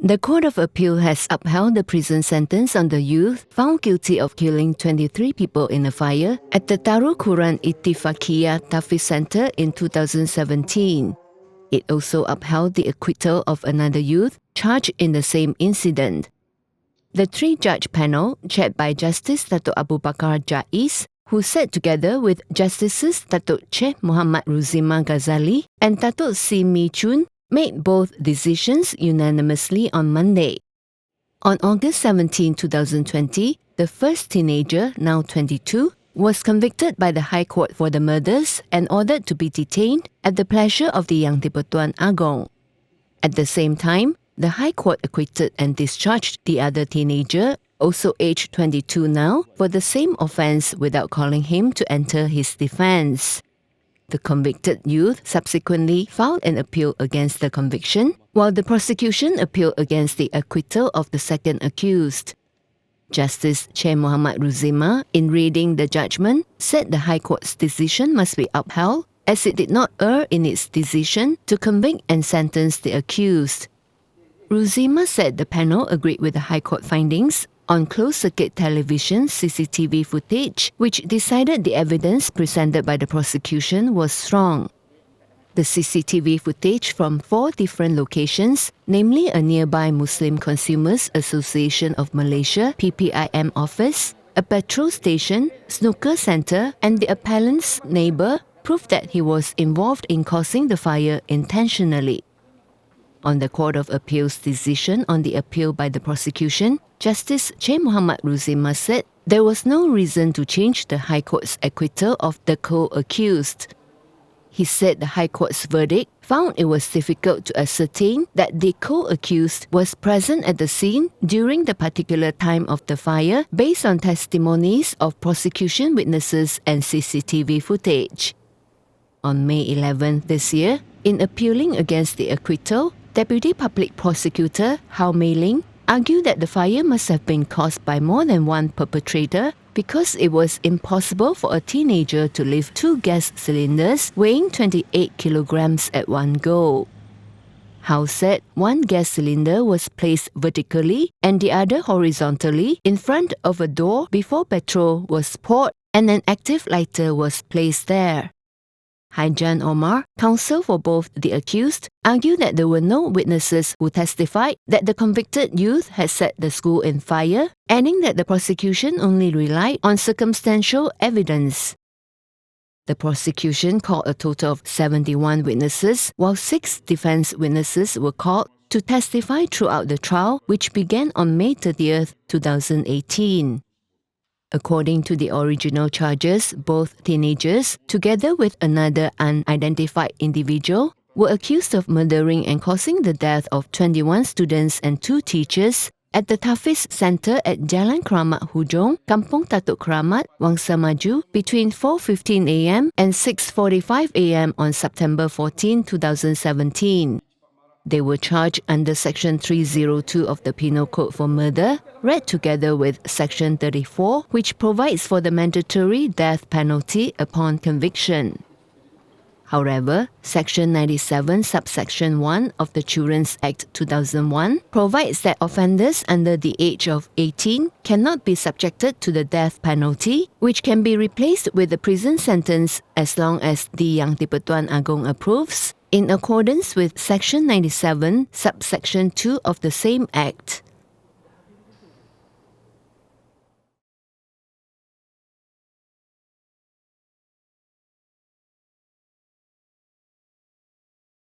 The Court of Appeal has upheld the prison sentence on the youth found guilty of killing 23 people in a fire at the Darul Ittifaqiyah Tahfiz Center in 2017. It also upheld the acquittal of another youth charged in the same incident. The three-judge panel, chaired by Justice Datuk Abu Bakar Jais, who sat together with Justices Datuk Sheikh Muhammad Ruzima Ghazali and Datuk Si Mi Chun, made both decisions unanimously on Monday. On August 17, 2020, the first teenager, now 22, was convicted by the High Court for the murders and ordered to be detained at the pleasure of the Yang di-Pertuan Agong. At the same time, the High Court acquitted and discharged the other teenager, also aged 22 now, for the same offence without calling him to enter his defence. The convicted youth subsequently filed an appeal against the conviction, while the prosecution appealed against the acquittal of the second accused. Justice Sheikh Muhammad Ruzima, in reading the judgment, said the High Court's decision must be upheld as it did not err in its decision to convict and sentence the accused. Ruzima said the panel agreed with the High Court findings on closed-circuit television CCTV footage, which decided the evidence presented by the prosecution was strong. The CCTV footage from 4 different locations, namely a nearby Muslim Consumers Association of Malaysia (PPIM) office, a petrol station, snooker centre, and the appellant's neighbour, proved that he was involved in causing the fire intentionally. On the Court of Appeal's decision on the appeal by the prosecution, Justice Sheikh Muhammad Ruzima said there was no reason to change the High Court's acquittal of the co-accused. He said the High Court's verdict found it was difficult to ascertain that the co-accused was present at the scene during the particular time of the fire based on testimonies of prosecution witnesses and CCTV footage. On May 11 this year, in appealing against the acquittal, Deputy Public Prosecutor Hao Mei Ling argued that the fire must have been caused by more than one perpetrator because it was impossible for a teenager to lift 2 gas cylinders weighing 28 kilograms at one go. Hao said one gas cylinder was placed vertically and the other horizontally in front of a door before petrol was poured and an active lighter was placed there. Haijan Omar, counsel for both the accused, argued that there were no witnesses who testified that the convicted youth had set the school in fire, adding that the prosecution only relied on circumstantial evidence. The prosecution called a total of 71 witnesses, while 6 defense witnesses were called to testify throughout the trial, which began on May 30, 2018. According to the original charges, both teenagers, together with another unidentified individual, were accused of murdering and causing the death of 21 students and 2 teachers at the Tahfiz Center at Jalan Keramat Hujung, Kampung Datuk Keramat, Wangsa Maju, between 4:15 a.m. and 6:45 a.m. on September 14, 2017. They were charged under Section 302 of the Penal Code for murder, read together with Section 34, which provides for the mandatory death penalty upon conviction. However, Section 97, subsection 1 of the Children's Act 2001 provides that offenders under the age of 18 cannot be subjected to the death penalty, which can be replaced with a prison sentence as long as the Yang di-Pertuan Agong approves, in accordance with Section 97, subsection 2 of the same Act.